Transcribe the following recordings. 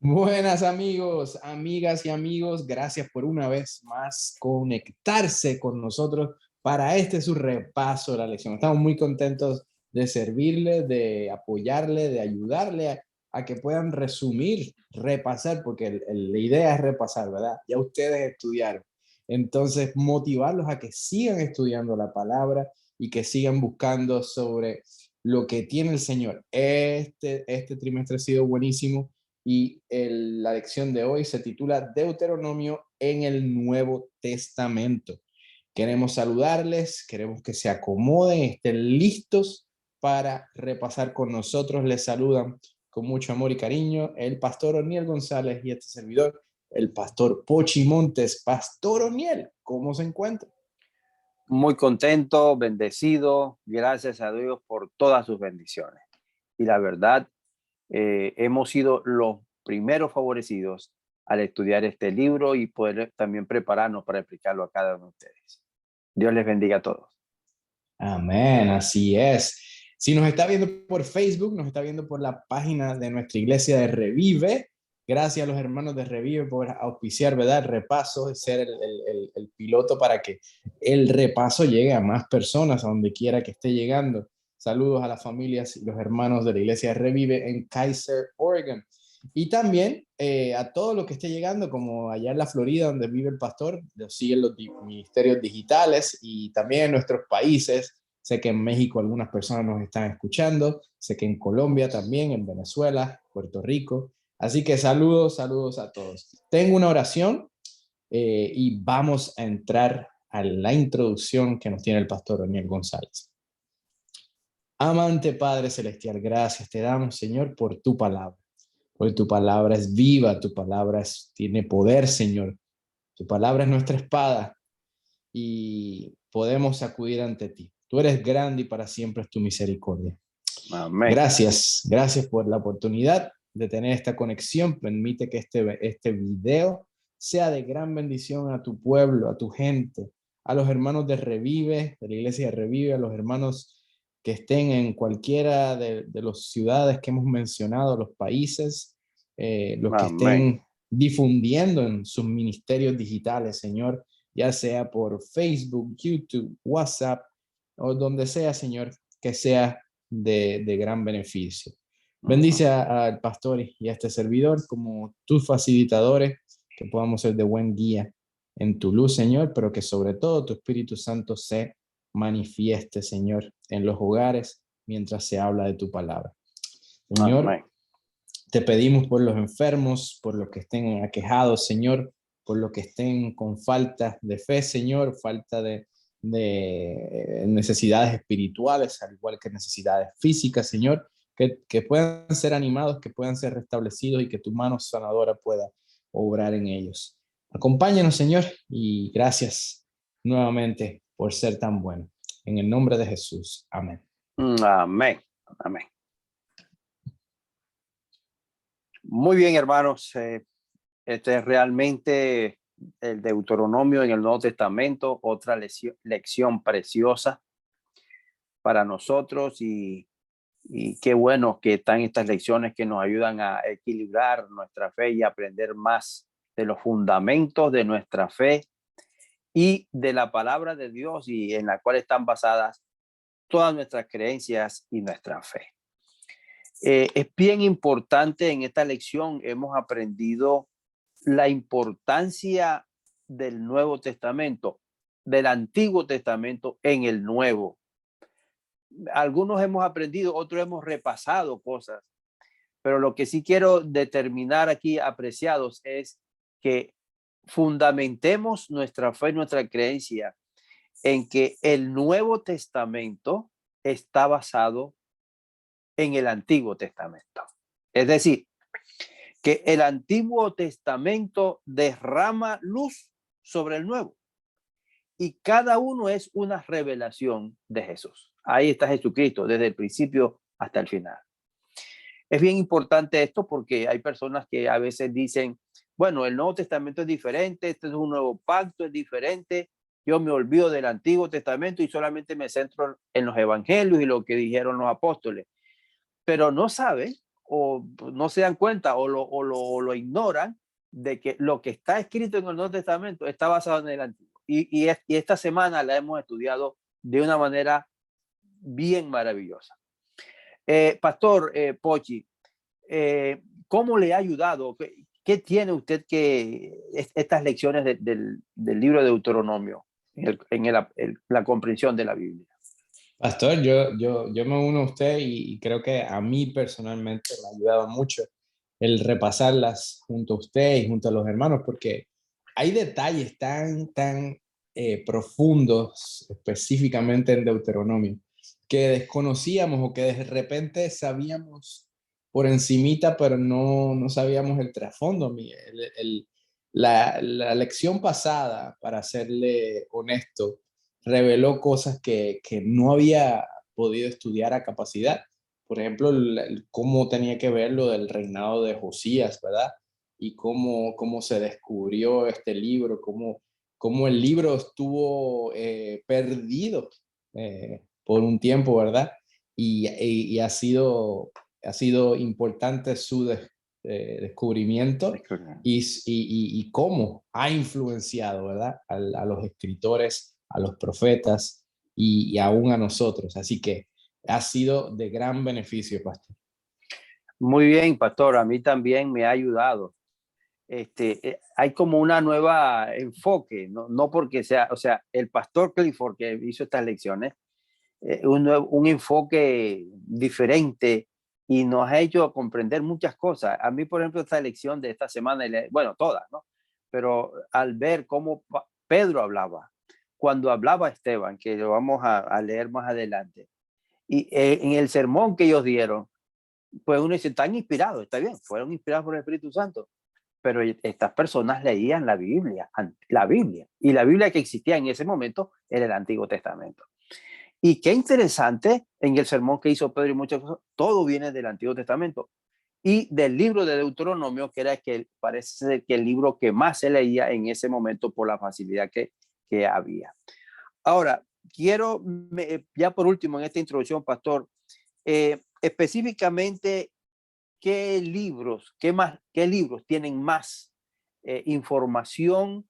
Buenas amigos, amigas y amigos, gracias por una vez más conectarse con nosotros para este su repaso de la lección. Estamos muy contentos de servirle, de apoyarle, de ayudarle a que puedan resumir, repasar, porque la idea es repasar, ¿verdad? Ya ustedes estudiaron. Entonces, motivarlos a que sigan estudiando la palabra y que sigan buscando sobre lo que tiene el Señor. Este trimestre ha sido buenísimo y la lección de hoy se titula Deuteronomio en el Nuevo Testamento. Queremos saludarles, queremos que se acomoden, estén listos para repasar con nosotros. Les saludan con mucho amor y cariño el pastor Oniel González y este servidor, el pastor Pochi Montes. Pastor Oniel, ¿cómo se encuentra? Muy contento, bendecido, gracias a Dios por todas sus bendiciones. Y la verdad, hemos sido los primeros favorecidos al estudiar este libro y poder también prepararnos para explicarlo a cada uno de ustedes. Dios les bendiga a todos. Amén, así es. Si nos está viendo por Facebook, nos está viendo por la página de nuestra iglesia de Revive. Gracias a los hermanos de Revive por auspiciar, ¿verdad? El repaso, ser el piloto para que el repaso llegue a más personas, a donde quiera que esté llegando. Saludos a las familias y los hermanos de la iglesia de Revive en Kaiser, Oregon. Y también a todo lo que esté llegando, como allá en la Florida, donde vive el pastor, lo siguen los ministerios digitales y también en nuestros países. Sé que en México algunas personas nos están escuchando, sé que en Colombia también, en Venezuela, Puerto Rico. Así que saludos, saludos a todos. Tengo una oración y vamos a entrar a la introducción que nos tiene el pastor Daniel González. Amante Padre Celestial, gracias te damos, Señor, por tu palabra. Porque tu palabra es viva, tu palabra tiene poder, Señor. Tu palabra es nuestra espada y podemos acudir ante ti. Tú eres grande y para siempre es tu misericordia. Amén. Gracias por la oportunidad de tener esta conexión. Permite que este video sea de gran bendición a tu pueblo, a tu gente, a los hermanos de Revive, de la iglesia de Revive, a los hermanos que estén en cualquiera de las ciudades que hemos mencionado, los países, los que Amén. estén difundiendo en sus ministerios digitales, Señor, ya sea por Facebook, YouTube, WhatsApp o donde sea, Señor, que sea de gran beneficio. Bendice al pastor y a este servidor como tus facilitadores, que podamos ser de buen guía en tu luz, Señor, pero que sobre todo tu Espíritu Santo se manifieste, Señor, en los hogares mientras se habla de tu palabra. Señor, Amén. te pedimos por los enfermos, por los que estén aquejados, Señor, por los que estén con falta de fe, Señor, falta de necesidades espirituales, al igual que necesidades físicas, Señor, que puedan ser animados, que puedan ser restablecidos y que tu mano sanadora pueda obrar en ellos. Acompáñanos, Señor, y gracias nuevamente por ser tan bueno. En el nombre de Jesús. Amén. Amén. Amén. Muy bien, hermanos. Este es realmente el Deuteronomio en el Nuevo Testamento, otra lección preciosa para nosotros y qué bueno que están estas lecciones que nos ayudan a equilibrar nuestra fe y aprender más de los fundamentos de nuestra fe y de la palabra de Dios y en la cual están basadas todas nuestras creencias y nuestra fe. Es bien importante en esta lección, hemos aprendido la importancia del Nuevo Testamento, del Antiguo Testamento en el Nuevo. Algunos hemos aprendido, otros hemos repasado cosas, pero lo que sí quiero determinar aquí, apreciados, es que fundamentemos nuestra fe y nuestra creencia en que el Nuevo Testamento está basado en el Antiguo Testamento. Es decir, que el Antiguo Testamento derrama luz sobre el Nuevo y cada uno es una revelación de Jesús. Ahí está Jesucristo desde el principio hasta el final. Es bien importante esto porque hay personas que a veces dicen, bueno, el Nuevo Testamento es diferente, este es un nuevo pacto, es diferente. Yo me olvido del Antiguo Testamento y solamente me centro en los evangelios y lo que dijeron los apóstoles. Pero no saben o no se dan cuenta o lo ignoran de que lo que está escrito en el Nuevo Testamento está basado en el Antiguo. Y esta semana la hemos estudiado de una manera bien maravillosa. Pastor Pochi, ¿cómo le ha ayudado? ¿Qué tiene usted que estas lecciones del libro de Deuteronomio en la comprensión de la Biblia? Pastor, yo me uno a usted y creo que a mí personalmente me ha ayudado mucho el repasarlas junto a usted y junto a los hermanos, porque hay detalles tan profundos, específicamente en Deuteronomio, que desconocíamos o que de repente sabíamos por encimita, pero no sabíamos el trasfondo. La lección pasada, para serle honesto, reveló cosas que no había podido estudiar a capacidad. Por ejemplo, cómo tenía que ver lo del reinado de Josías, ¿verdad? Y cómo se descubrió este libro, cómo el libro estuvo perdido por un tiempo, ¿verdad? Y ha sido importante su descubrimiento y cómo ha influenciado, ¿verdad? A los escritores, a los profetas y aún a nosotros. Así que ha sido de gran beneficio, pastor. Muy bien, pastor. A mí también me ha ayudado. Hay como una nueva enfoque, no porque sea, o sea, el pastor Clifford que hizo estas lecciones, un enfoque diferente y nos ha hecho comprender muchas cosas. A mí, por ejemplo, esta lección de esta semana, bueno, todas, ¿no? Pero al ver cómo Pedro hablaba, cuando hablaba Esteban, que lo vamos a leer más adelante, y en el sermón que ellos dieron, pues uno dice, están inspirados, está bien, fueron inspirados por el Espíritu Santo, pero estas personas leían la Biblia, y la Biblia que existía en ese momento era el Antiguo Testamento. Y qué interesante, en el sermón que hizo Pedro y muchas cosas, todo viene del Antiguo Testamento y del libro de Deuteronomio, que era parece ser que el libro que más se leía en ese momento por la facilidad que había. Ahora, quiero, ya por último en esta introducción, pastor, específicamente, ¿qué libros tienen más información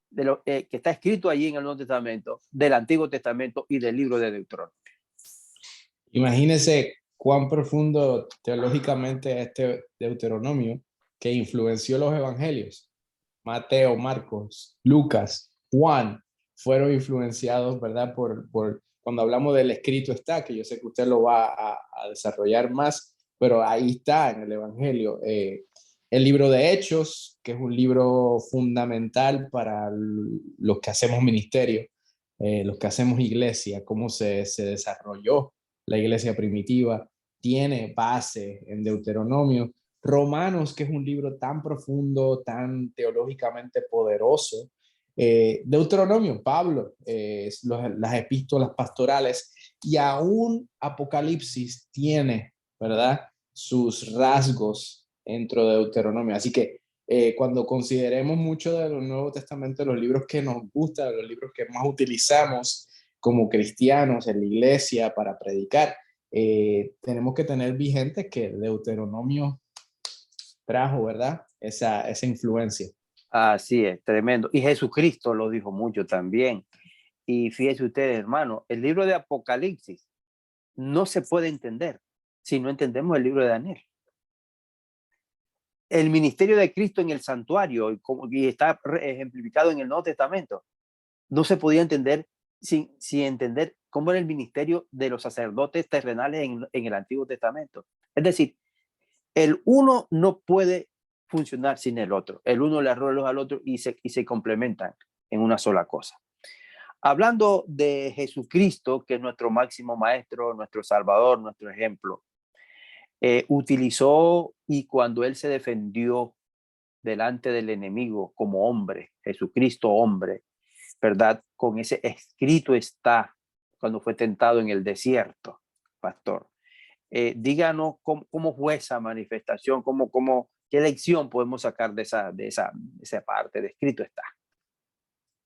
de lo que está escrito allí en el Nuevo Testamento, del Antiguo Testamento y del libro de Deuteronomio? Imagínese cuán profundo teológicamente este Deuteronomio que influenció los evangelios. Mateo, Marcos, Lucas, Juan fueron influenciados, ¿verdad? Por cuando hablamos del escrito está, que yo sé que usted lo va a desarrollar más, pero ahí está en el evangelio. El libro de Hechos, que es un libro fundamental para los que hacemos ministerio, los que hacemos iglesia, cómo se desarrolló la iglesia primitiva, tiene base en Deuteronomio. Romanos, que es un libro tan profundo, tan teológicamente poderoso. Deuteronomio, Pablo, las epístolas pastorales y aún Apocalipsis tiene, ¿verdad? Sus rasgos dentro de Deuteronomio. Así que cuando consideremos mucho de los Nuevos Testamentos, los libros que nos gustan, los libros que más utilizamos como cristianos en la iglesia para predicar, tenemos que tener vigente que Deuteronomio trajo, ¿verdad? Esa influencia. Así es, tremendo. Y Jesucristo lo dijo mucho también. Y fíjense ustedes, hermano, el libro de Apocalipsis no se puede entender si no entendemos el libro de Daniel. El ministerio de Cristo en el santuario, y está ejemplificado en el Nuevo Testamento, no se podía entender sin entender cómo era el ministerio de los sacerdotes terrenales en el Antiguo Testamento. Es decir, el uno no puede funcionar sin el otro. El uno le arroja al otro y se complementan en una sola cosa. Hablando de Jesucristo, que es nuestro máximo maestro, nuestro salvador, nuestro ejemplo, utilizó, y cuando él se defendió delante del enemigo como hombre, Jesucristo hombre, ¿verdad? Con ese escrito está, cuando fue tentado en el desierto, pastor. Díganos cómo fue esa manifestación, qué lección podemos sacar de esa parte de escrito está.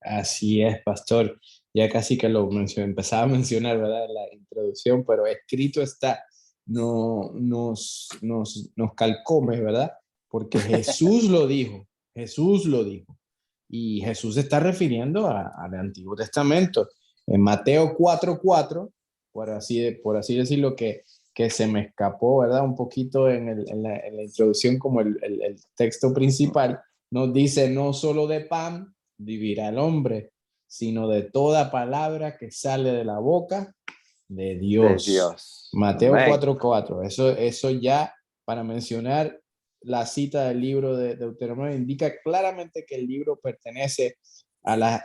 Así es, pastor. Ya casi que lo empezaba a mencionar, ¿verdad? En la introducción, pero escrito está. nos calcome, ¿verdad? Porque Jesús lo dijo, Jesús lo dijo. Y Jesús se está refiriendo al Antiguo Testamento. En Mateo 4:4, por así decirlo, que se me escapó, ¿verdad? Un poquito en la introducción como el texto principal, nos dice, no solo de pan vivirá el hombre, sino de toda palabra que sale de la boca de de Dios. Dios. Mateo Amén. 4:4. Eso ya para mencionar la cita del libro de Deuteronomio indica claramente que el libro pertenece a la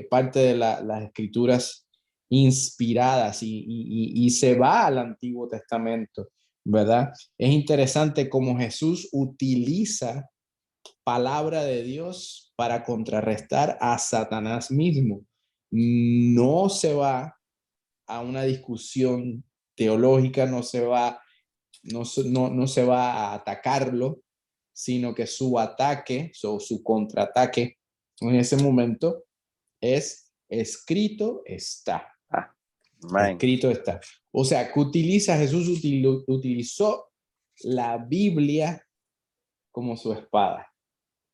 parte de las escrituras inspiradas y se va al Antiguo Testamento, ¿verdad? Es interesante cómo Jesús utiliza palabra de Dios para contrarrestar a Satanás mismo. No se va a una discusión teológica, no se va a atacarlo, sino que su ataque, su contraataque en ese momento es escrito está. Ah, amén. Escrito está. O sea, que Jesús utilizó la Biblia como su espada,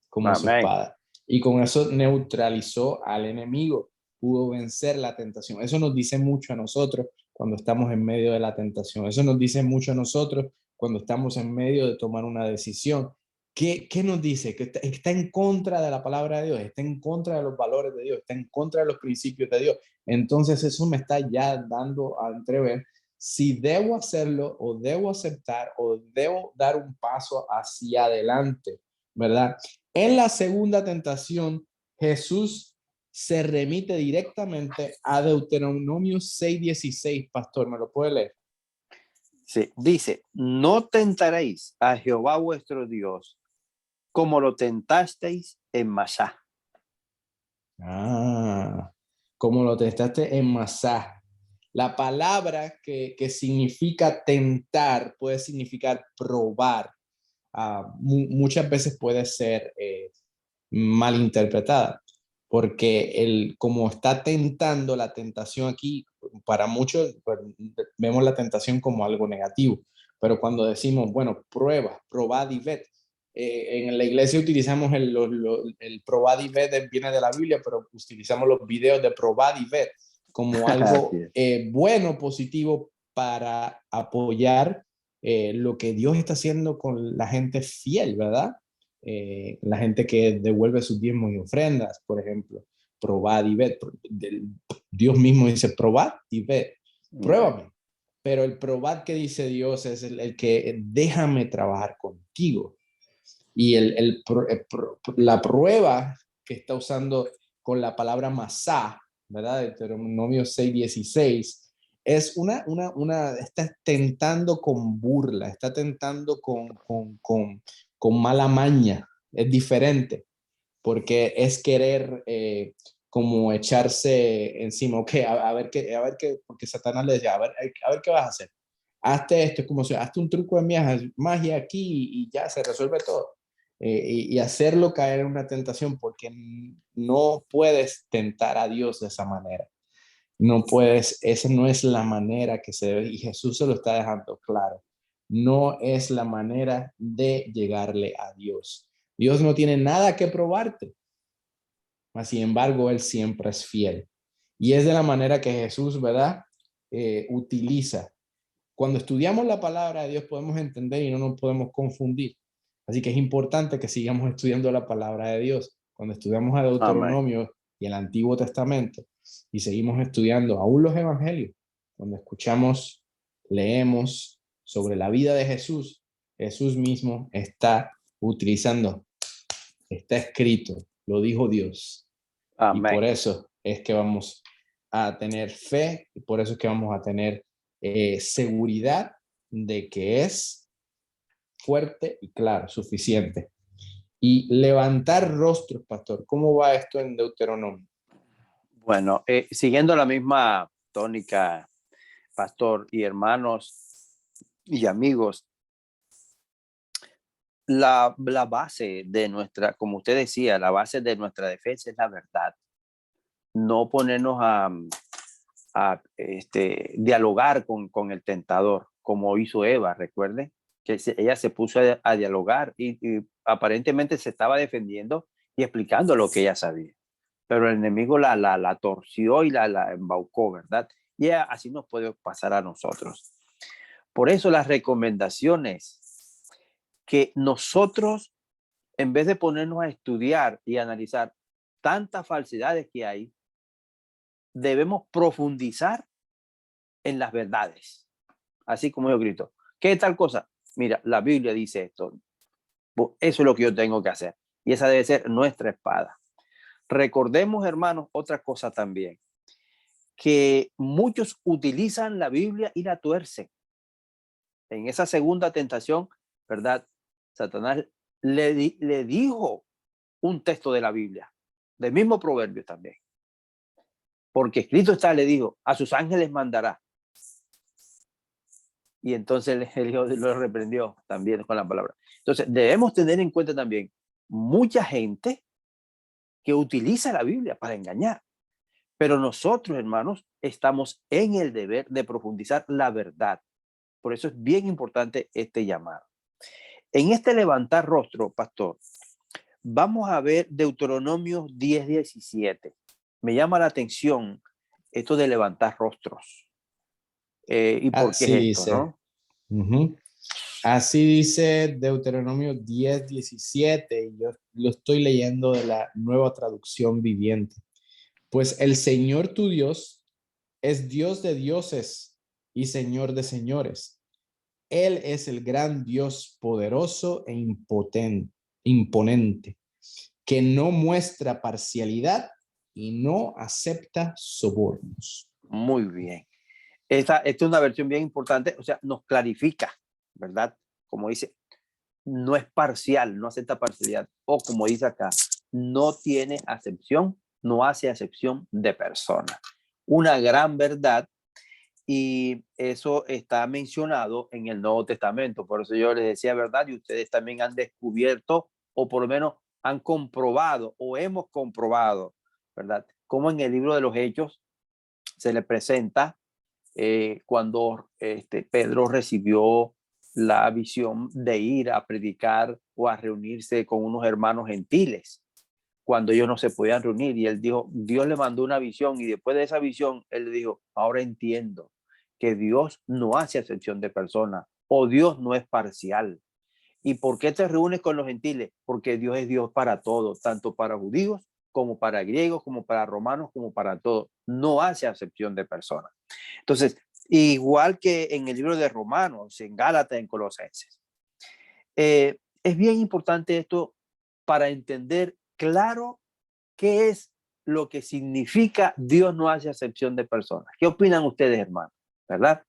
como su Amén. espada. Y con eso neutralizó al enemigo, pudo vencer la tentación. Eso nos dice mucho a nosotros cuando estamos en medio de la tentación. Eso nos dice mucho a nosotros cuando estamos en medio de tomar una decisión. ¿Qué nos dice? Que está en contra de la palabra de Dios, está en contra de los valores de Dios, está en contra de los principios de Dios. Entonces eso me está ya dando a entrever si debo hacerlo o debo aceptar o debo dar un paso hacia adelante, ¿verdad? En la segunda tentación, Jesús se remite directamente a Deuteronomio 6:16. Pastor, ¿me lo puede leer? Sí, dice, no tentaréis a Jehová vuestro Dios como lo tentasteis en Masá. Como lo testaste en Masá. La palabra que significa tentar puede significar probar. Muchas veces puede ser malinterpretada, porque como está tentando la tentación aquí, para muchos pues, vemos la tentación como algo negativo, pero cuando decimos, bueno, probad y ved, en la iglesia utilizamos el probad y ved, viene de la Biblia, pero utilizamos los videos de probad y ved como algo bueno, positivo para apoyar lo que Dios está haciendo con la gente fiel, ¿verdad? La gente que devuelve sus diezmos y ofrendas, por ejemplo, probad y ved. Dios mismo dice, probad y ved, pruébame. Pero el probad que dice Dios es el que déjame trabajar contigo. Y la prueba que está usando con la palabra masá, ¿verdad? Deuteronomio 6:16, es está tentando con burla, está tentando con mala maña, es diferente, porque es querer como echarse encima, ok, a ver qué, porque Satanás le decía, a ver qué vas a hacer. Hazte esto, es como si hazte un truco de magia aquí y ya se resuelve todo. Y hacerlo caer en una tentación, porque no puedes tentar a Dios de esa manera. No puedes, esa no es la manera que se debe, y Jesús se lo está dejando claro. No es la manera de llegarle a Dios. Dios no tiene nada que probarte, mas sin embargo, Él siempre es fiel. Y es de la manera que Jesús, ¿verdad? Utiliza. Cuando estudiamos la palabra de Dios podemos entender y no nos podemos confundir. Así que es importante que sigamos estudiando la palabra de Dios. Cuando estudiamos a Amén. Deuteronomio y el Antiguo Testamento y seguimos estudiando aún los evangelios, cuando escuchamos, leemos sobre la vida de Jesús, Jesús mismo está utilizando, está escrito, lo dijo Dios. Y por Amén. eso es que vamos a tener fe, y por eso es que vamos a tener seguridad de que es fuerte y claro, suficiente. Y levantar rostros, pastor. ¿Cómo va esto en Deuteronomio? Bueno, siguiendo la misma tónica, pastor y hermanos y amigos, la base de nuestra, como usted decía, la base de nuestra defensa es la verdad. No ponernos a dialogar con el tentador. como hizo Eva, recuerden, que ella se puso a dialogar y aparentemente se estaba defendiendo y explicando lo que ella sabía. Pero el enemigo la torció y la embaucó, ¿verdad? Y así nos puede pasar a nosotros. Por eso las recomendaciones que nosotros, en vez de ponernos a estudiar y analizar tantas falsedades que hay, debemos profundizar en las verdades. Así como yo grito, ¿qué tal cosa? Mira, la Biblia dice esto. Eso es lo que yo tengo que hacer. Y esa debe ser nuestra espada. Recordemos, hermanos, otra cosa también, que muchos utilizan la Biblia y la tuercen. En esa segunda tentación, ¿verdad? Satanás le dijo un texto de la Biblia, del mismo proverbio también. Porque escrito está, le dijo, a sus ángeles mandará. Y entonces él lo reprendió también con la palabra. Entonces debemos tener en cuenta también mucha gente que utiliza la Biblia para engañar. Pero nosotros, hermanos, estamos en el deber de profundizar la verdad. Por eso es bien importante este llamado. En este levantar rostro, pastor, vamos a ver Deuteronomio 10:17. Me llama la atención esto de levantar rostros. ¿Y por qué Así es esto, dice. no? Así dice Deuteronomio 10:17, y yo lo estoy leyendo de la Nueva Traducción Viviente. Pues el Señor tu Dios es Dios de dioses y Señor de señores. Él es el gran Dios poderoso e imponente, que no muestra parcialidad y no acepta sobornos. Muy bien. Esta es una versión bien importante, o sea, nos clarifica, ¿verdad? Como dice, no es parcial, no acepta parcialidad. O como dice acá, no tiene acepción, no hace acepción de persona. Una gran verdad, y eso está mencionado en el Nuevo Testamento. Por eso yo les decía, ¿verdad? Y ustedes también han descubierto, o por lo menos han comprobado, o hemos comprobado, ¿verdad? Como en el libro de los Hechos se le presenta cuando Pedro recibió la visión de ir a predicar o a reunirse con unos hermanos gentiles, cuando ellos no se podían reunir. Y él dijo, Dios le mandó una visión, y después de esa visión, él le dijo, ahora entiendo que Dios no hace acepción de personas, o Dios no es parcial. ¿Y por qué te reúnes con los gentiles? Porque Dios es Dios para todos, tanto para judíos como para griegos, como para romanos, como para todos. No hace acepción de personas. Entonces, igual que en el libro de Romanos, en Gálatas, en Colosenses. Es bien importante esto para entender claro qué es lo que significa Dios no hace acepción de personas. ¿Qué opinan ustedes, hermanos? ¿Verdad?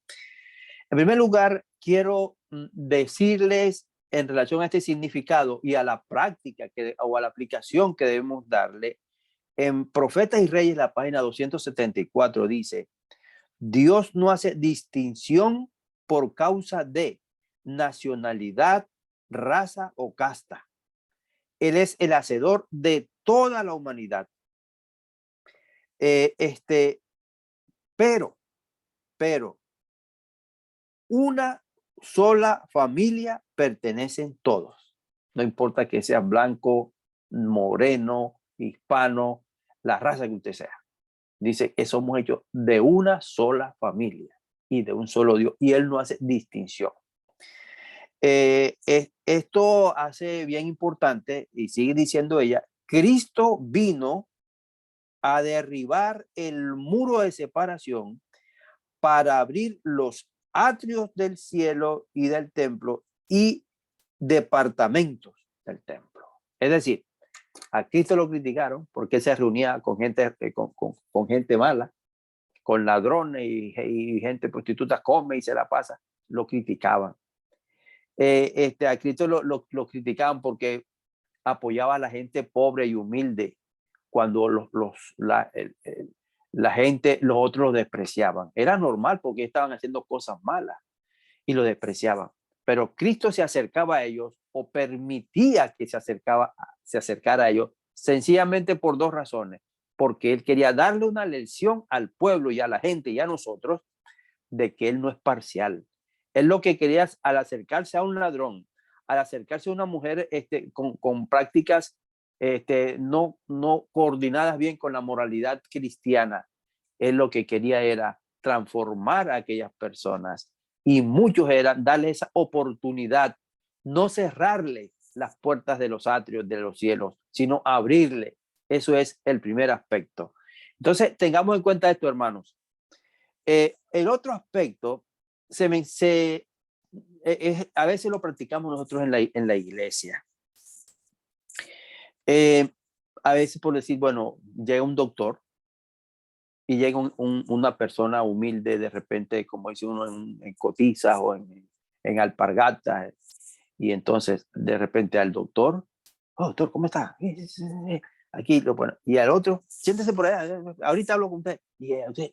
En primer lugar, quiero decirles en relación a este significado y a la práctica o a la aplicación que debemos darle. En Profetas y Reyes, la página 274 dice, Dios no hace distinción por causa de nacionalidad, raza o casta. Él es el hacedor de toda la humanidad. Pero, una sola familia pertenecen todos. No importa que sea blanco, moreno, hispano, la raza que usted sea. Dice que somos hechos de una sola familia y de un solo Dios. Y Él no hace distinción. Esto hace bien importante, y sigue diciendo ella, Cristo vino a derribar el muro de separación para abrir los atrios del cielo y del templo y departamentos del templo. Es decir, a Cristo lo criticaron porque se reunía con gente, con gente mala, con ladrones y gente prostituta, come y se la pasa. Lo criticaban. A Cristo lo criticaban porque apoyaba a la gente pobre y humilde cuando la gente, los otros lo despreciaban. Era normal porque estaban haciendo cosas malas y lo despreciaban. Pero Cristo se acercaba a ellos, o permitía que se acercara a ellos, sencillamente por dos razones. Porque Él quería darle una lección al pueblo y a la gente y a nosotros de que Él no es parcial, Él lo que quería es, al acercarse a un ladrón, al acercarse a una mujer con prácticas no coordinadas bien con la moralidad cristiana, él lo que quería era transformar a aquellas personas, y muchos eran darle esa oportunidad, no cerrarle las puertas de los atrios de los cielos, sino abrirle. Eso es el primer aspecto. Entonces, tengamos en cuenta esto, hermanos. El otro aspecto, a veces lo practicamos nosotros en la iglesia. A veces por decir, bueno, llega un doctor y llega una persona humilde de repente, como dice uno, en cotizas o en alpargatas, y entonces de repente al doctor, oh, doctor, ¿cómo está? Aquí lo pone. Y al otro, siéntese por allá, ahorita hablo con usted. Y a usted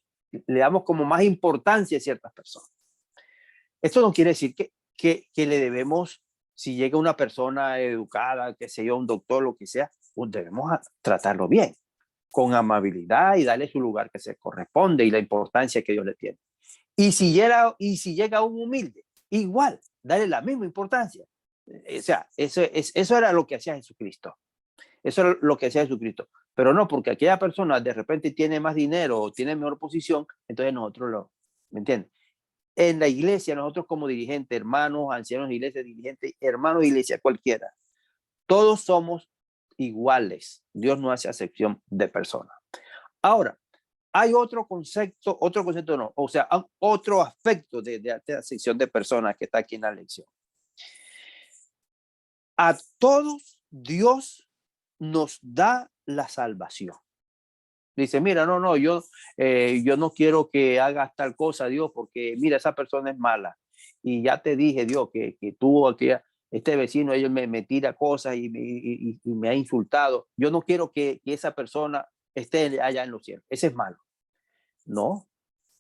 le damos como más importancia a ciertas personas. Esto no quiere decir que le debemos, si llega una persona educada, que sea un doctor, lo que sea, pues debemos tratarlo bien, con amabilidad, y darle su lugar que se corresponde y la importancia que Dios le tiene. Y si llega un humilde, igual, darle la misma importancia. O sea, eso era lo que hacía Jesucristo. Eso es lo que hacía Jesucristo. Pero no porque aquella persona de repente tiene más dinero o tiene mejor posición, entonces nosotros ¿me entiendes? En la iglesia, nosotros como dirigentes, hermanos, ancianos de iglesia, dirigentes, hermanos de iglesia, cualquiera, todos somos iguales. Dios no hace acepción de personas. Ahora, hay otro concepto no, o sea, otro aspecto de la acepción de personas que está aquí en la lección. A todos Dios nos da la salvación. Dice, mira, no, yo no quiero que hagas tal cosa, Dios, porque mira, esa persona es mala. Y ya te dije, Dios, que tú, este vecino, ellos me tira cosas y me ha insultado. Yo no quiero que esa persona esté allá en los cielos. Ese es malo. No,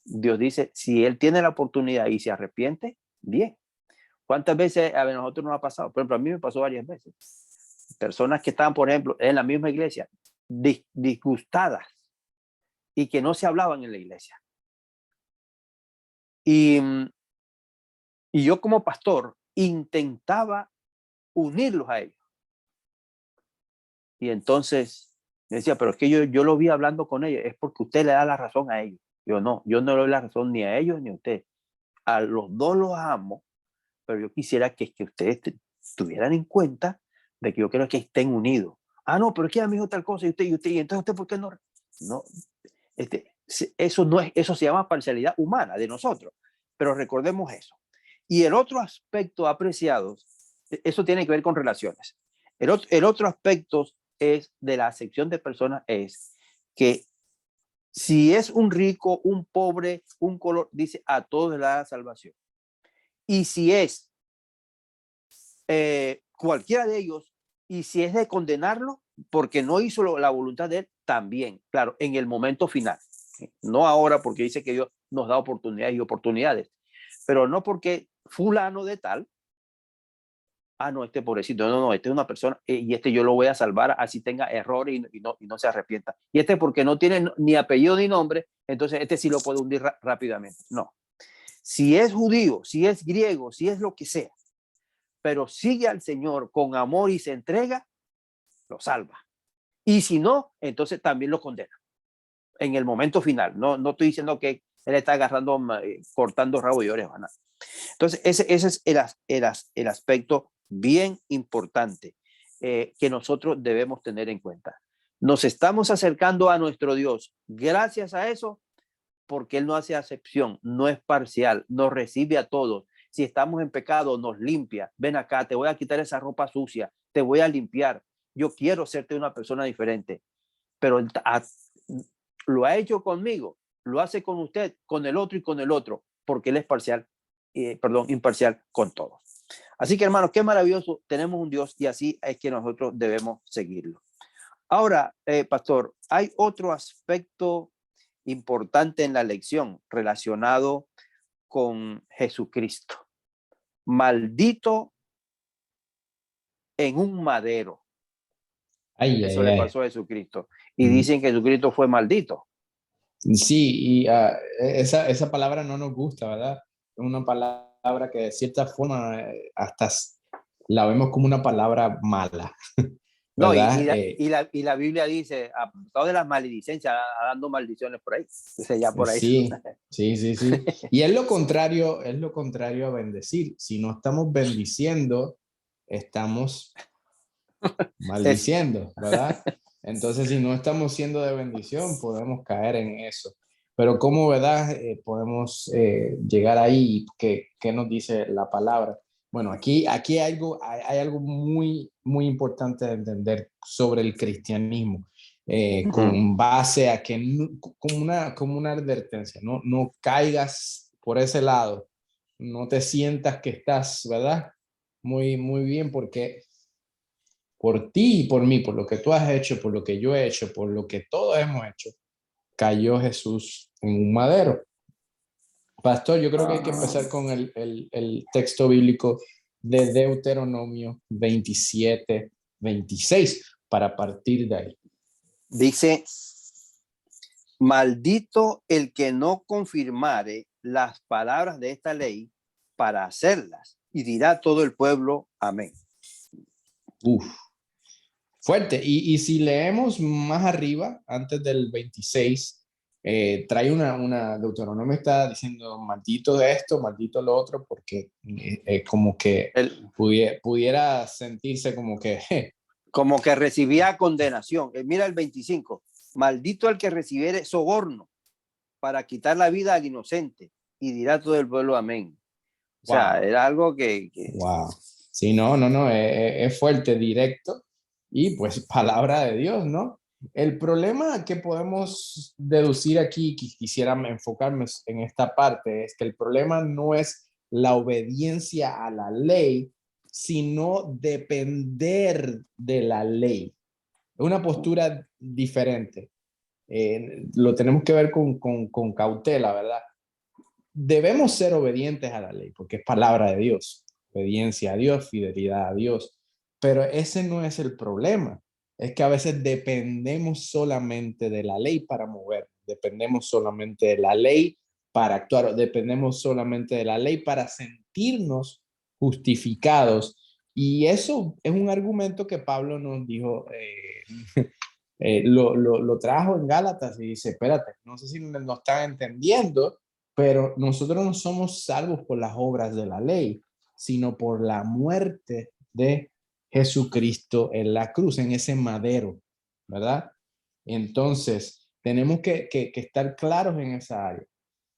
Dios dice, si él tiene la oportunidad y se arrepiente, bien. ¿Cuántas veces a nosotros nos ha pasado? Por ejemplo, a mí me pasó varias veces. Personas que estaban, por ejemplo, en la misma iglesia, disgustadas, y que no se hablaban en la iglesia. Y yo como pastor intentaba unirlos a ellos. Y entonces me decía, pero es que yo lo vi hablando con ellos, es porque usted le da la razón a ellos. Yo no le doy la razón ni a ellos ni a usted. A los dos los amo, pero yo quisiera que ustedes tuvieran en cuenta de que yo quiero que estén unidos. Ah, no, pero es que ella me dijo tal cosa y usted, y entonces usted, ¿por qué no? No, eso se llama parcialidad humana de nosotros, pero recordemos eso. Y el otro aspecto apreciado, eso tiene que ver con relaciones. El otro aspecto es de la acepción de personas, es que si es un rico, un pobre, un color, dice, a todos le da salvación. Y si es cualquiera de ellos, y si es de condenarlo porque no hizo la voluntad de él, también, claro, en el momento final. No ahora, porque dice que Dios nos da oportunidades y oportunidades, pero no porque fulano de tal, no, este pobrecito, no, este es una persona, y yo lo voy a salvar así tenga errores y no se arrepienta. Y este porque no tiene ni apellido ni nombre, entonces este sí lo puede hundir rápidamente. No. Si es judío, si es griego, si es lo que sea, pero sigue al Señor con amor y se entrega, lo salva. Y si no, entonces también lo condena en el momento final. No estoy diciendo que él está agarrando, cortando rabo y orejas. Entonces, ese es el aspecto bien importante que nosotros debemos tener en cuenta. Nos estamos acercando a nuestro Dios gracias a eso, porque Él no hace acepción, no es parcial, nos recibe a todos. Si estamos en pecado, nos limpia. Ven acá, te voy a quitar esa ropa sucia, te voy a limpiar. Yo quiero hacerte una persona diferente, pero lo ha hecho conmigo, lo hace con usted, con el otro y con el otro, porque Él es imparcial con todos. Así que, hermanos, qué maravilloso, tenemos un Dios y así es que nosotros debemos seguirlo. Ahora, pastor, hay otro aspecto importante en la lección relacionado con Jesucristo. Maldito en un madero. Eso le pasó a Jesucristo. Y dicen que Jesucristo fue maldito. Sí, y esa palabra no nos gusta, ¿verdad? Es una palabra palabra que de cierta forma hasta la vemos como una palabra mala, No, ¿verdad? y la Biblia dice, apartado de las maledicencias, dando maldiciones por ahí. Entonces ya por ahí. Sí, sí, sí, sí. Y es lo contrario a bendecir. Si no estamos bendiciendo, estamos Es, maldiciendo, ¿verdad? Entonces, si no estamos siendo de bendición, podemos caer en eso. Pero ¿cómo, verdad? Podemos llegar ahí. ¿Qué nos dice la palabra? Bueno, aquí hay algo muy, muy importante de entender sobre el cristianismo, con base a que, como una advertencia, no caigas por ese lado, no te sientas que estás, ¿verdad? Muy, muy bien, porque por ti y por mí, por lo que tú has hecho, por lo que yo he hecho, por lo que todos hemos hecho, cayó Jesús en un madero. Pastor, yo creo que hay que empezar con el texto bíblico de Deuteronomio 27-26 para partir de ahí. dice, maldito el que no confirmare las palabras de esta ley para hacerlas, y dirá todo el pueblo, amén. Uf, fuerte. Y si leemos más arriba, antes del 26, trae Deuteronomio está diciendo maldito de esto, maldito lo otro, porque como que pudiera sentirse como que como que recibía condenación. Mira el 25, maldito el que recibiere soborno para quitar la vida al inocente, y dirá todo el pueblo, amén. O sea, wow, era algo que wow. Sí, no, es fuerte, directo y pues palabra de Dios, ¿no? El problema que podemos deducir aquí, quisiera enfocarme en esta parte, es que el problema no es la obediencia a la ley, sino depender de la ley. Es una postura diferente. Lo tenemos que ver con cautela, ¿verdad? Debemos ser obedientes a la ley, porque es palabra de Dios, obediencia a Dios, fidelidad a Dios, pero ese no es el problema, es que a veces dependemos solamente de la ley para mover, dependemos solamente de la ley para actuar, dependemos solamente de la ley para sentirnos justificados, y eso es un argumento que Pablo nos dijo, lo trajo en Gálatas y dice, espérate, no sé si no están entendiendo, pero nosotros no somos salvos por las obras de la ley, sino por la muerte de Jesucristo en la cruz, en ese madero, ¿verdad? Entonces, tenemos que estar claros en esa área.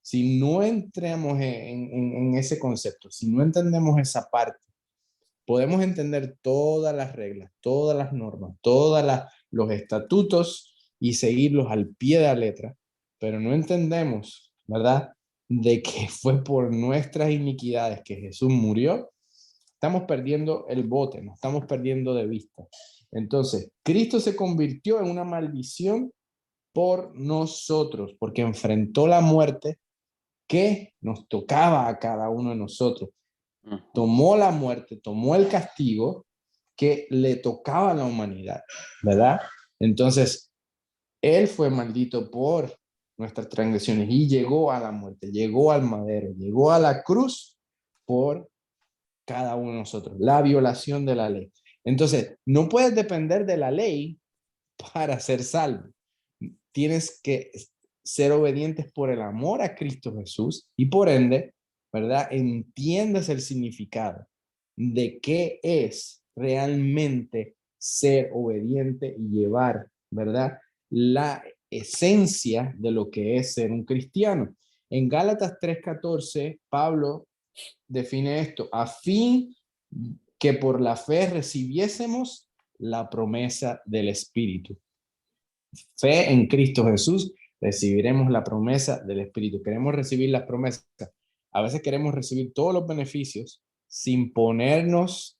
Si no entramos en ese concepto, si no entendemos esa parte, podemos entender todas las reglas, todas las normas, los estatutos y seguirlos al pie de la letra, pero no entendemos, ¿verdad? De que fue por nuestras iniquidades que Jesús murió, estamos perdiendo el bote, nos estamos perdiendo de vista. Entonces, Cristo se convirtió en una maldición por nosotros, porque enfrentó la muerte que nos tocaba a cada uno de nosotros. Tomó la muerte, tomó el castigo que le tocaba a la humanidad, ¿verdad? Entonces, Él fue maldito por nuestras transgresiones y llegó a la muerte, llegó al madero, llegó a la cruz por cada uno de nosotros, la violación de la ley. Entonces, no puedes depender de la ley para ser salvo. Tienes que ser obedientes por el amor a Cristo Jesús y por ende, ¿verdad? Entiendes el significado de qué es realmente ser obediente y llevar, ¿verdad? La esencia de lo que es ser un cristiano. En Gálatas 3:14, Pablo define esto, a fin que por la fe recibiésemos la promesa del Espíritu. Fe en Cristo Jesús, recibiremos la promesa del Espíritu. Queremos recibir las promesas. A veces queremos recibir todos los beneficios sin ponernos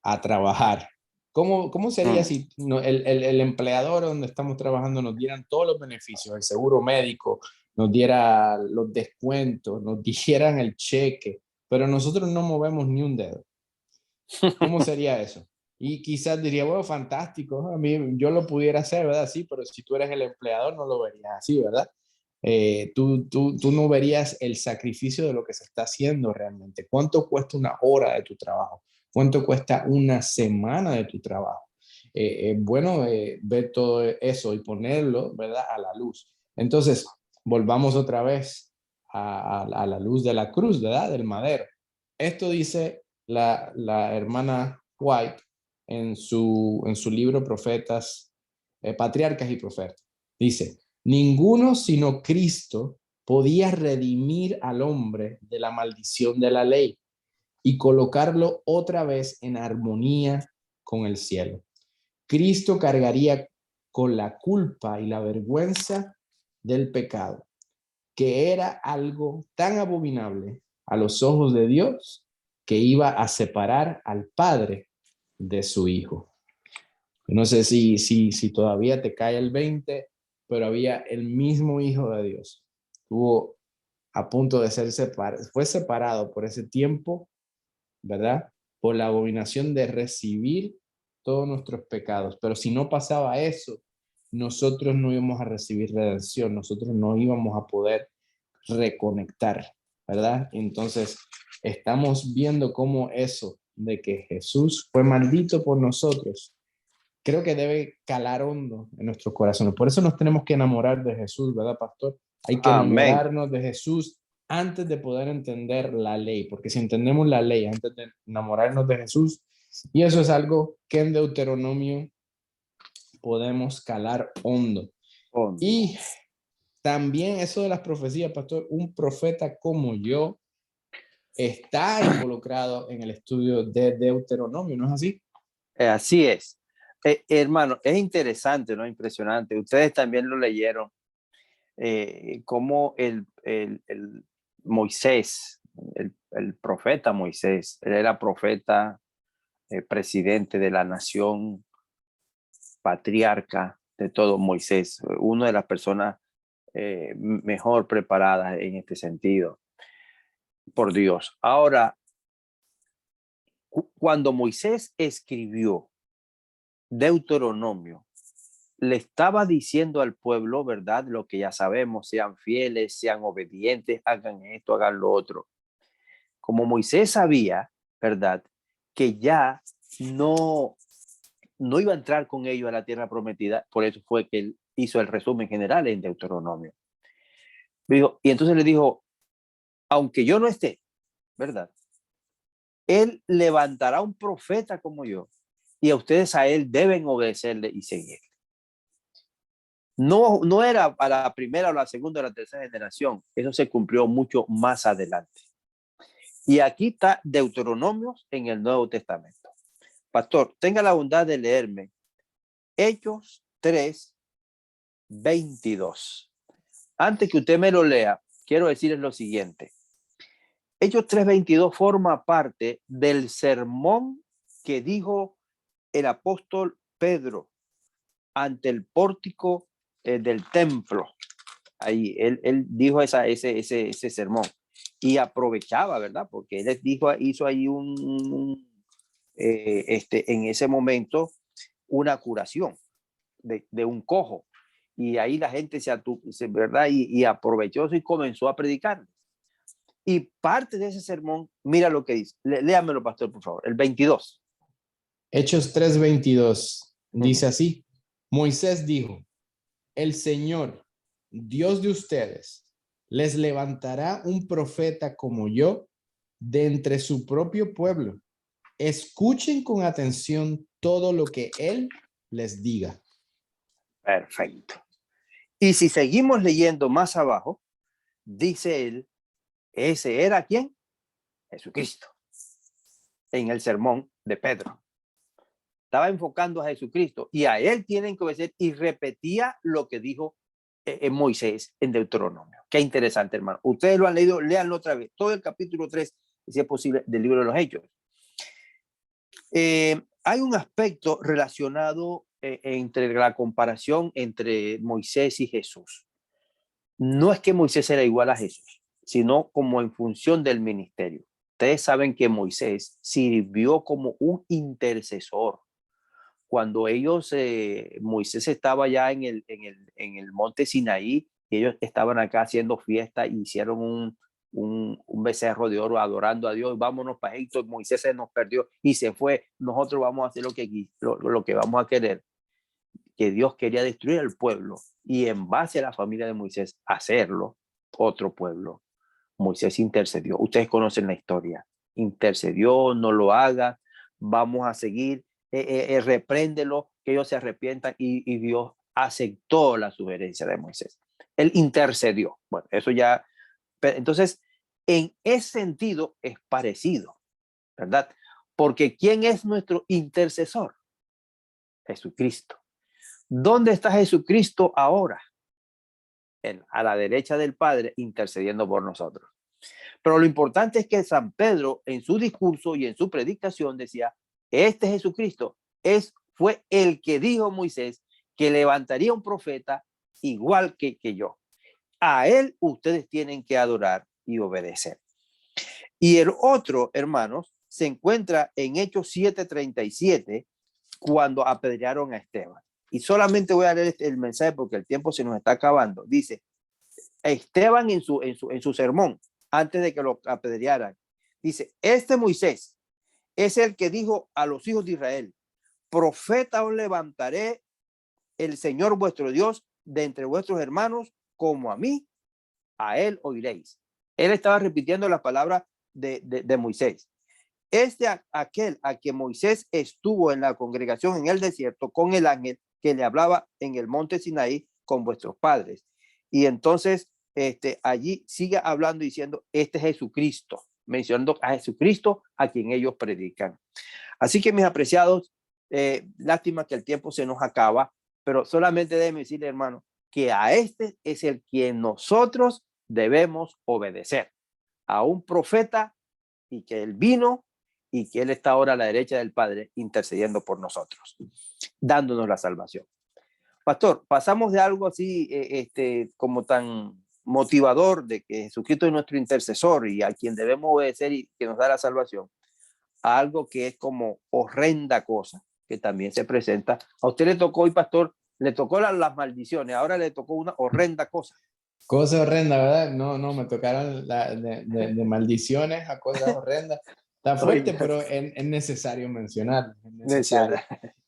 a trabajar. ¿Cómo sería si el empleador donde estamos trabajando nos dieran todos los beneficios, el seguro médico, nos diera los descuentos, nos dieran el cheque, pero nosotros no movemos ni un dedo? ¿Cómo sería eso? Y quizás diría, bueno, fantástico, a mí yo lo pudiera hacer, ¿verdad? Sí, pero si tú eres el empleador no lo verías así, ¿verdad? Tú no verías el sacrificio de lo que se está haciendo realmente. ¿Cuánto cuesta una hora de tu trabajo? ¿Cuánto cuesta una semana de tu trabajo? Bueno, ver todo eso y ponerlo, ¿verdad?, a la luz. Entonces, volvamos otra vez a la luz de la cruz, ¿verdad?, del madero. Esto dice la hermana White en su libro Profetas, Patriarcas y Profetas. Dice, ninguno sino Cristo podía redimir al hombre de la maldición de la ley y colocarlo otra vez en armonía con el cielo. Cristo cargaría con la culpa y la vergüenza del pecado, que era algo tan abominable a los ojos de Dios que iba a separar al Padre de su Hijo. No sé si todavía te cae el 20, pero había el mismo Hijo de Dios. Estuvo a punto de ser separado, fue separado por ese tiempo, ¿verdad? Por la abominación de recibir todos nuestros pecados. Pero si no pasaba eso, nosotros no íbamos a recibir redención, nosotros no íbamos a poder reconectar, ¿verdad? Entonces, estamos viendo cómo eso de que Jesús fue maldito por nosotros, creo que debe calar hondo en nuestros corazones. Por eso nos tenemos que enamorar de Jesús, ¿verdad, pastor? Hay que Amén. enamorarnos de Jesús antes de poder entender la ley, porque si entendemos la ley antes de enamorarnos de Jesús, y eso es algo que en Deuteronomio podemos calar hondo. Hondo. Y también eso de las profecías, pastor, un profeta como yo está involucrado en el estudio de Deuteronomio, ¿no es así? Así es. Hermano, es interesante, ¿no? Impresionante. Ustedes también lo leyeron, cómo el Moisés, el profeta Moisés, él era profeta, presidente de la nación, patriarca de todo Moisés, una de las personas mejor preparadas en este sentido por Dios. Ahora, cuando Moisés escribió Deuteronomio, le estaba diciendo al pueblo, ¿verdad? Lo que ya sabemos, sean fieles, sean obedientes, hagan esto, hagan lo otro. Como Moisés sabía, ¿verdad? Que ya no, no iba a entrar con ellos a la tierra prometida, por eso fue que él hizo el resumen general en Deuteronomio. Y entonces le dijo, aunque yo no esté, ¿verdad? Él levantará un profeta como yo y a ustedes a él deben obedecerle y seguir. No era a la primera o la segunda o la tercera generación. Eso se cumplió mucho más adelante. Y aquí está Deuteronomios en el Nuevo Testamento. Pastor, tenga la bondad de leerme Hechos 3:22. Antes que usted me lo lea, quiero decirles lo siguiente. Hechos 3:22 forma parte del sermón que dijo el apóstol Pedro ante el pórtico del templo. Ahí él dijo ese sermón y aprovechaba, ¿verdad? Porque él hizo ahí en ese momento una curación de un cojo. Y ahí la gente ¿verdad? Y aprovechó eso y comenzó a predicar. Y parte de ese sermón, mira lo que dice. Léamelo, pastor, por favor. El 22. Hechos 3:22 dice así, Moisés dijo, el Señor, Dios de ustedes, les levantará un profeta como yo de entre su propio pueblo. Escuchen con atención todo lo que él les diga. Perfecto. Y si seguimos leyendo más abajo, dice él, ese era ¿quién? Jesucristo. En el sermón de Pedro. Estaba enfocando a Jesucristo y a él tienen que obedecer y repetía lo que dijo Moisés en Deuteronomio. Qué interesante, hermano. Ustedes lo han leído, léanlo otra vez. Todo el capítulo 3, si es posible, del libro de los Hechos. Hay un aspecto relacionado entre la comparación entre Moisés y Jesús. No es que Moisés era igual a Jesús, sino como en función del ministerio. Ustedes saben que Moisés sirvió como un intercesor. Cuando Moisés estaba ya en el monte Sinaí y ellos estaban acá haciendo fiesta y hicieron un becerro de oro adorando a Dios. Vámonos para Egipto, Moisés se nos perdió y se fue. Nosotros vamos a hacer lo que vamos a querer. Que Dios quería destruir al pueblo y en base a la familia de Moisés hacerlo otro pueblo. Moisés intercedió. Ustedes conocen la historia. Intercedió, no lo haga, vamos a seguir, repréndelo, que ellos se arrepientan y Dios aceptó la sugerencia de Moisés. Él intercedió. Bueno, eso ya. Entonces, en ese sentido es parecido, ¿verdad? Porque ¿quién es nuestro intercesor? Jesucristo. ¿Dónde está Jesucristo ahora? A la derecha del Padre, intercediendo por nosotros. Pero lo importante es que San Pedro, en su discurso y en su predicación, decía, este Jesucristo fue el que dijo Moisés que levantaría un profeta igual que yo. A él ustedes tienen que adorar y obedecer. Y el otro, hermanos, se encuentra en Hechos 7:37, cuando apedrearon a Esteban. Y solamente voy a leer el mensaje porque el tiempo se nos está acabando. Dice, Esteban en su sermón, antes de que lo apedrearan, dice, este Moisés es el que dijo a los hijos de Israel, profeta os levantaré el Señor vuestro Dios de entre vuestros hermanos, como a mí, a él oiréis. Él estaba repitiendo las palabras de Moisés. Aquel a quien Moisés estuvo en la congregación en el desierto con el ángel que le hablaba en el monte Sinaí con vuestros padres. Y entonces allí sigue hablando diciendo, este es Jesucristo, mencionando a Jesucristo a quien ellos predican. Así que mis apreciados, lástima que el tiempo se nos acaba, pero solamente déjenme decirle, hermano, que a este es el quien nosotros debemos obedecer, a un profeta, y que él vino y que él está ahora a la derecha del Padre intercediendo por nosotros, dándonos la salvación. Pastor, pasamos de algo así como tan motivador de que Jesucristo es nuestro intercesor y a quien debemos obedecer y que nos da la salvación, a algo que es como horrenda cosa que también se presenta. A usted le tocó hoy, pastor, le tocó las maldiciones, ahora le tocó una horrenda cosa. Cosa horrenda, ¿verdad? No, me tocaron de maldiciones a cosas horrendas. Está fuerte, pero es necesario mencionar. Es necesario.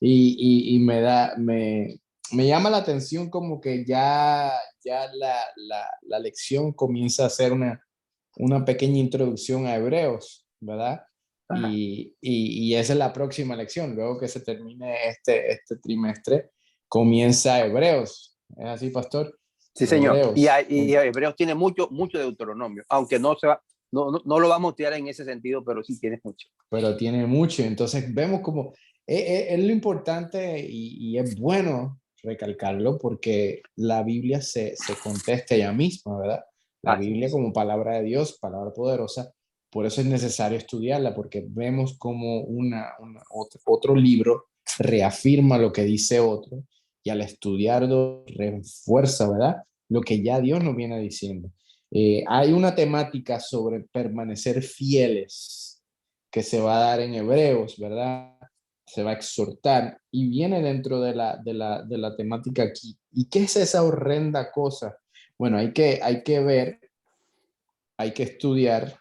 Y me llama la atención como que ya la lección comienza a ser una pequeña introducción a Hebreos, ¿verdad? Y esa es la próxima lección. Luego que se termine este trimestre, comienza Hebreos. ¿Es así, pastor? Sí, señor. Hebreos. Y Hebreos tiene mucho de Deuteronomio, aunque no lo vamos a tirar en ese sentido, pero sí tiene mucho. Pero tiene mucho. Entonces vemos como es lo importante y es bueno recalcarlo porque la Biblia se contesta ella misma, ¿verdad? La Biblia como palabra de Dios, palabra poderosa. Por eso es necesario estudiarla, porque vemos como otro libro reafirma lo que dice otro y al estudiarlo refuerza, ¿verdad? Lo que ya Dios nos viene diciendo. Hay una temática sobre permanecer fieles que se va a dar en Hebreos, ¿verdad? Se va a exhortar y viene dentro de la temática aquí. ¿Y qué es esa horrenda cosa? Bueno, hay que ver, hay que estudiar,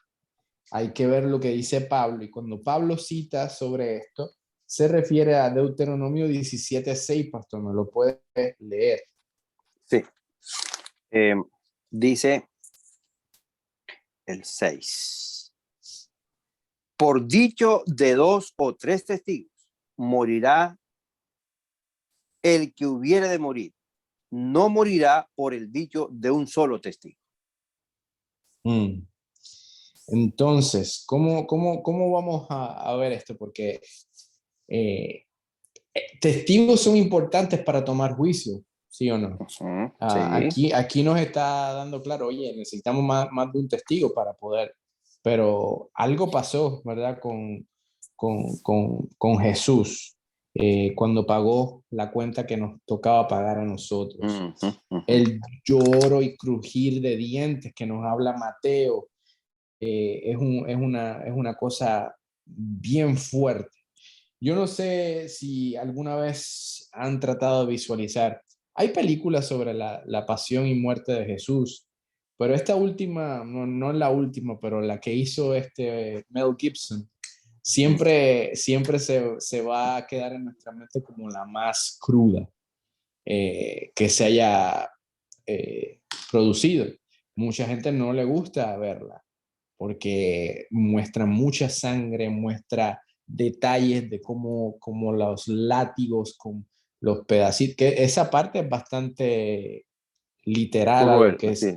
hay que ver lo que dice Pablo. Y cuando Pablo cita sobre esto, se refiere a Deuteronomio 17:6, pastor, ¿me lo puede leer? Sí. Dice el 6. Por dicho de 2 o 3 testigos, morirá el que hubiere de morir. No morirá por el dicho de un solo testigo. Entonces, ¿cómo vamos a ver esto? Porque testigos son importantes para tomar juicio, ¿sí o no? Sí. Aquí nos está dando claro, oye, necesitamos más de un testigo para poder, pero algo pasó, ¿verdad? Con Jesús cuando pagó la cuenta que nos tocaba pagar a nosotros. El lloro y crujir de dientes que nos habla Mateo es una cosa bien fuerte. Yo no sé si alguna vez han tratado de visualizar Hay películas sobre la pasión y muerte de Jesús, pero esta última, no la última, pero la que hizo Mel Gibson, siempre se va a quedar en nuestra mente como la más cruda que se haya producido. Mucha gente no le gusta verla porque muestra mucha sangre, muestra detalles de cómo los látigos con los pedacitos, que esa parte es bastante literal a lo Cruel, que sí.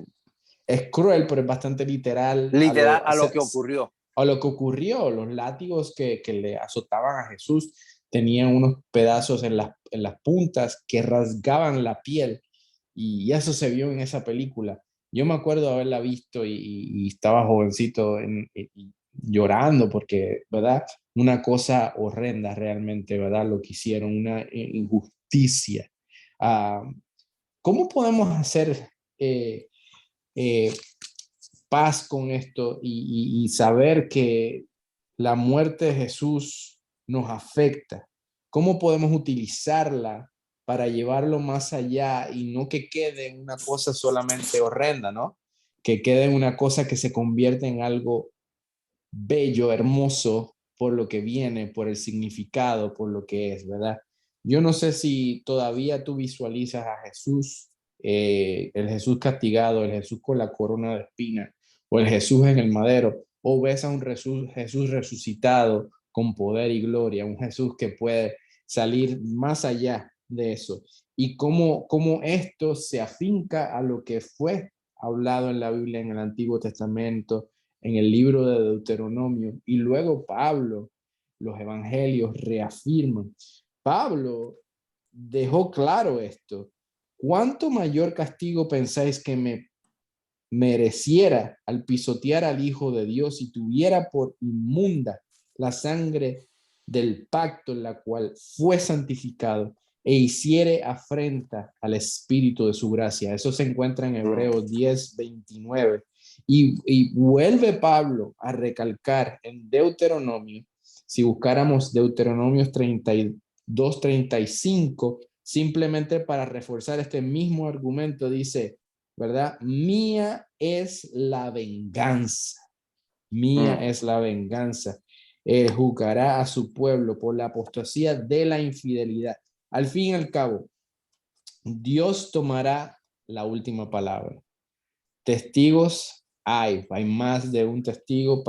es cruel, pero es bastante literal Literal a lo que ocurrió. a lo que ocurrió. Los látigos que le azotaban a Jesús tenían unos pedazos en las puntas que rasgaban la piel y eso se vio en esa película. Yo me acuerdo haberla visto y estaba jovencito y llorando porque, ¿verdad? Una cosa horrenda realmente, ¿verdad? Lo que hicieron, una injusticia. Ah, ¿Cómo podemos hacer eh, eh, paz con esto y saber que la muerte de Jesús nos afecta? ¿Cómo podemos utilizarla para llevarlo más allá y no que quede en una cosa solamente horrenda, ¿no? Que quede en una cosa que se convierte en algo bello, hermoso, por lo que viene, por el significado, por lo que es, ¿verdad? Yo no sé si todavía tú visualizas a Jesús, el Jesús castigado, el Jesús con la corona de espinas, o el Jesús en el madero, o ves a un Jesús resucitado con poder y gloria, un Jesús que puede salir más allá de eso. Y cómo esto se afinca a lo que fue hablado en la Biblia, en el Antiguo Testamento, en el libro de Deuteronomio, y luego Pablo, los evangelios reafirman. Pablo dejó claro esto. ¿Cuánto mayor castigo pensáis que me mereciera al pisotear al Hijo de Dios y tuviera por inmunda la sangre del pacto en la cual fue santificado e hiciere afrenta al Espíritu de su gracia? Eso se encuentra en Hebreos 10:29. Y vuelve Pablo a recalcar en Deuteronomio, si buscáramos Deuteronomios 32:35, simplemente para reforzar este mismo argumento, dice, ¿verdad? Mía es la venganza, mía es la venganza. Él juzgará a su pueblo por la apostasía de la infidelidad. Al fin y al cabo, Dios tomará la última palabra. Testigos hay más de un testigo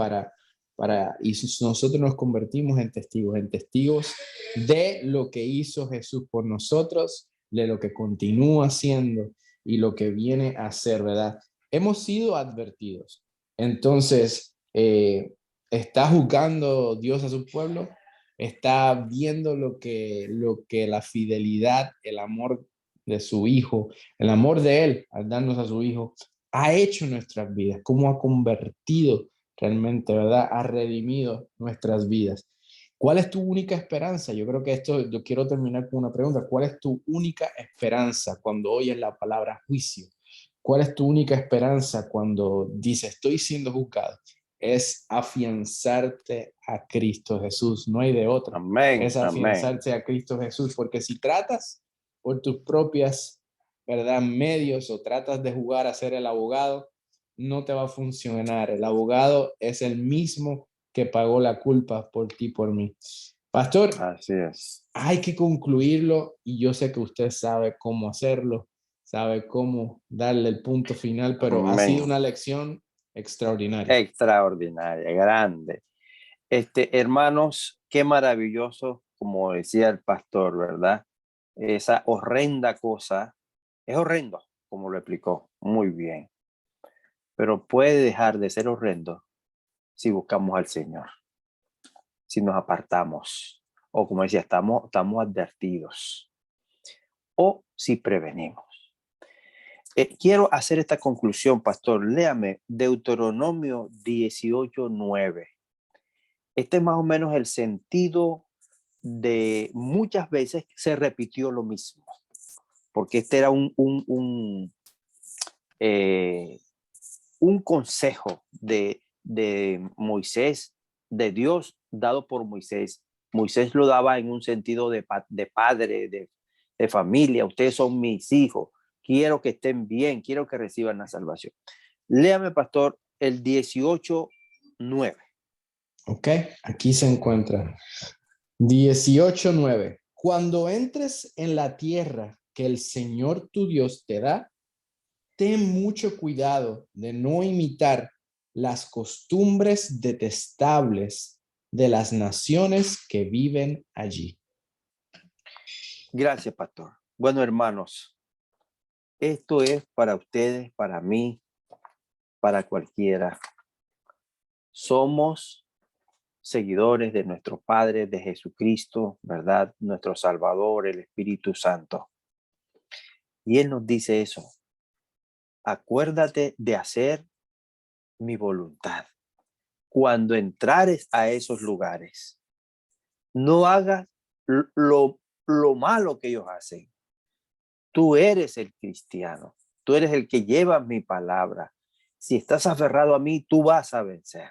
y nosotros nos convertimos en testigos de lo que hizo Jesús por nosotros, de lo que continúa haciendo y lo que viene a hacer, ¿verdad? Hemos sido advertidos. Entonces, ¿está juzgando Dios a su pueblo? ¿Está viendo lo que la fidelidad, el amor de su Hijo, el amor de Él al darnos a su Hijo, ha hecho en nuestras vidas, cómo ha convertido realmente, ¿verdad? Ha redimido nuestras vidas. ¿Cuál es tu única esperanza? Yo creo que yo quiero terminar con una pregunta. ¿Cuál es tu única esperanza cuando oyes la palabra juicio? ¿Cuál es tu única esperanza cuando dices, estoy siendo juzgado? Es afianzarte a Cristo Jesús, no hay de otra. Amén, Es amén. afianzarse a Cristo Jesús, porque si tratas por tus propias, ¿verdad?, medios o tratas de jugar a ser el abogado, no te va a funcionar. El abogado es el mismo que pagó la culpa por ti, por mí. Pastor, Así es. hay que concluirlo y yo sé que usted sabe cómo hacerlo, sabe cómo darle el punto final, pero ha sido Amén. una lección extraordinaria. Extraordinaria, grande. Hermanos, qué maravilloso, como decía el pastor, ¿verdad? Esa horrenda cosa, es horrendo, como lo explicó muy bien, pero puede dejar de ser horrendo si buscamos al Señor, si nos apartamos, o como decía, estamos advertidos, o si prevenimos. Quiero hacer esta conclusión, pastor. Léame Deuteronomio 18:9. Este es más o menos el sentido de muchas veces se repitió lo mismo, porque este era un consejo de Moisés, de Dios dado por Moisés. Moisés lo daba en un sentido de padre, de familia. Ustedes son mis hijos. Quiero que estén bien. Quiero que reciban la salvación. Léame, pastor, el 18:9. Ok, aquí se encuentra. 18:9. Cuando entres en la tierra que el Señor tu Dios te da, ten mucho cuidado de no imitar las costumbres detestables de las naciones que viven allí. Gracias, pastor. Bueno, hermanos, esto es para ustedes, para mí, para cualquiera. Somos seguidores de nuestro Padre, de Jesucristo, ¿verdad? Nuestro Salvador, el Espíritu Santo. Y Él nos dice eso. Acuérdate de hacer mi voluntad. Cuando entrares a esos lugares, no hagas lo malo que ellos hacen. Tú eres el cristiano. Tú eres el que lleva mi palabra. Si estás aferrado a mí, tú vas a vencer.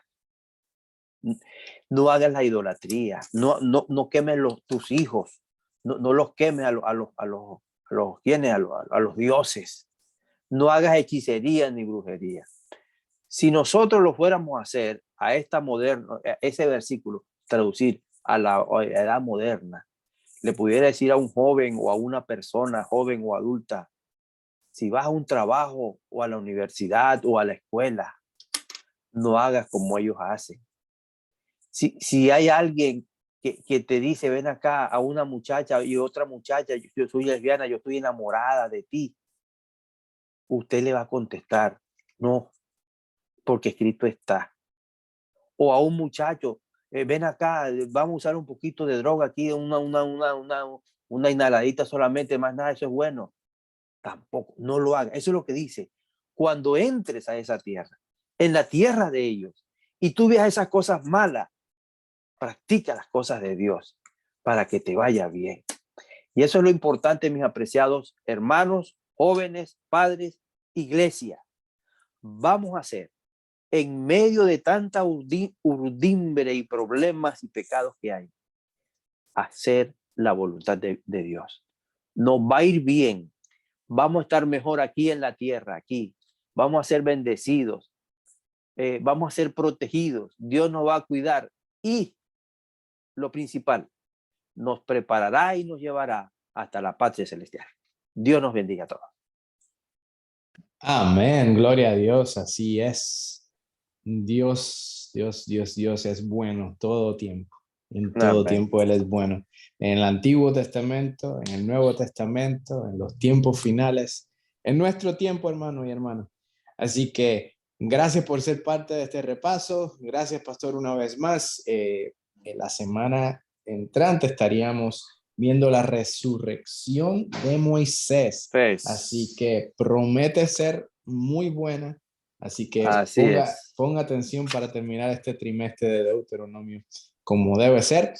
No hagas la idolatría. No quemes tus hijos. No los quemes a los dioses. No hagas hechicería ni brujería. Si nosotros lo fuéramos a hacer a esta moderna, ese versículo, traducir a la edad moderna, le pudiera decir a un joven o a una persona joven o adulta, si vas a un trabajo o a la universidad o a la escuela, no hagas como ellos hacen. Si hay alguien que te dice, ven acá, a una muchacha y otra muchacha, yo soy lesbiana, yo estoy enamorada de ti, usted le va a contestar, no, porque escrito está. O a un muchacho, ven acá, vamos a usar un poquito de droga aquí, una inhaladita solamente, más nada, eso es bueno. Tampoco, no lo haga. Eso es lo que dice. Cuando entres a esa tierra, en la tierra de ellos, y tú veas esas cosas malas, practica las cosas de Dios para que te vaya bien. Y eso es lo importante, mis apreciados hermanos, jóvenes, padres, iglesia. Vamos a hacer, en medio de tanta urdimbre y problemas y pecados que hay, hacer la voluntad de Dios. Nos va a ir bien. Vamos a estar mejor aquí en la tierra, aquí. Vamos a ser bendecidos. Vamos a ser protegidos. Dios nos va a cuidar. Y lo principal, nos preparará y nos llevará hasta la patria celestial. Dios nos bendiga a todos. Amén, gloria a Dios, así es. Dios es bueno todo tiempo. En todo Amén. tiempo Él es bueno. En el Antiguo Testamento, en el Nuevo Testamento, en los tiempos finales, en nuestro tiempo, hermano y hermana. Así que gracias por ser parte de este repaso. Gracias, pastor, una vez más. En la semana entrante estaríamos viendo la resurrección de Moisés. Pues, Así que promete ser muy buena. Así que así es. ponga atención para terminar este trimestre de Deuteronomio como debe ser.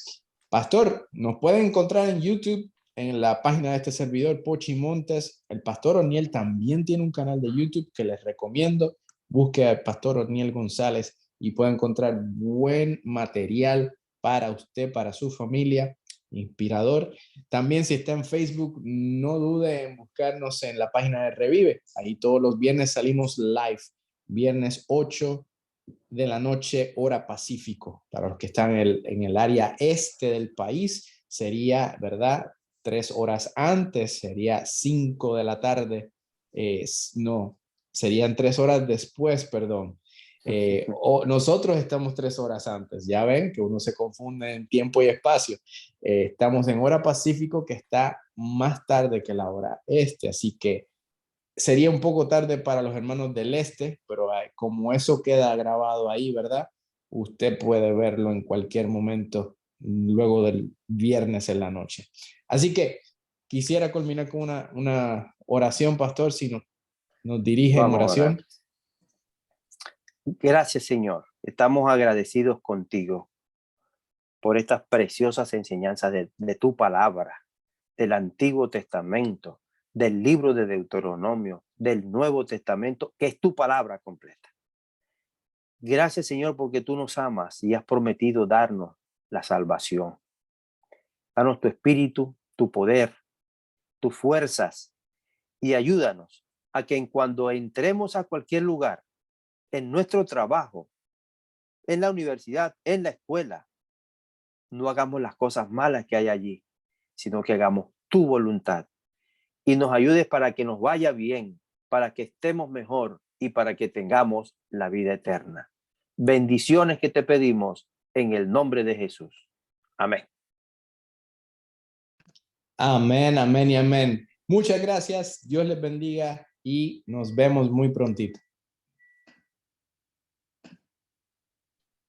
Pastor, nos pueden encontrar en YouTube, en la página de este servidor, Pochi Montes. El pastor O'Neill también tiene un canal de YouTube que les recomiendo. Busque al pastor O'Neill González y puede encontrar buen material para usted, para su familia, inspirador. También si está en Facebook, no dude en buscarnos en la página de Revive. Ahí todos los viernes salimos live, viernes 8 de la noche, hora Pacífico. Para los que están en el área este del país, sería, ¿verdad? 3 horas antes, sería 5 de la tarde. No, serían 3 horas después, perdón. Nosotros estamos 3 horas antes. Ya ven que uno se confunde en tiempo y espacio. Estamos en hora Pacífico, que está más tarde que la hora este, así que sería un poco tarde para los hermanos del este, pero como eso queda grabado ahí, ¿verdad? Usted puede verlo en cualquier momento luego del viernes en la noche. Así que quisiera culminar con una oración, pastor, si nos dirige en Vamos a orar. oración. Gracias, Señor. Estamos agradecidos contigo por estas preciosas enseñanzas de tu palabra, del Antiguo Testamento, del libro de Deuteronomio, del Nuevo Testamento, que es tu palabra completa. Gracias, Señor, porque tú nos amas y has prometido darnos la salvación. Danos tu espíritu, tu poder, tus fuerzas y ayúdanos a que cuando entremos a cualquier lugar, en nuestro trabajo, en la universidad, en la escuela, no hagamos las cosas malas que hay allí, sino que hagamos tu voluntad y nos ayudes para que nos vaya bien, para que estemos mejor y para que tengamos la vida eterna. Bendiciones que te pedimos en el nombre de Jesús. Amén. Amén, amén y amén. Muchas gracias. Dios les bendiga y nos vemos muy prontito.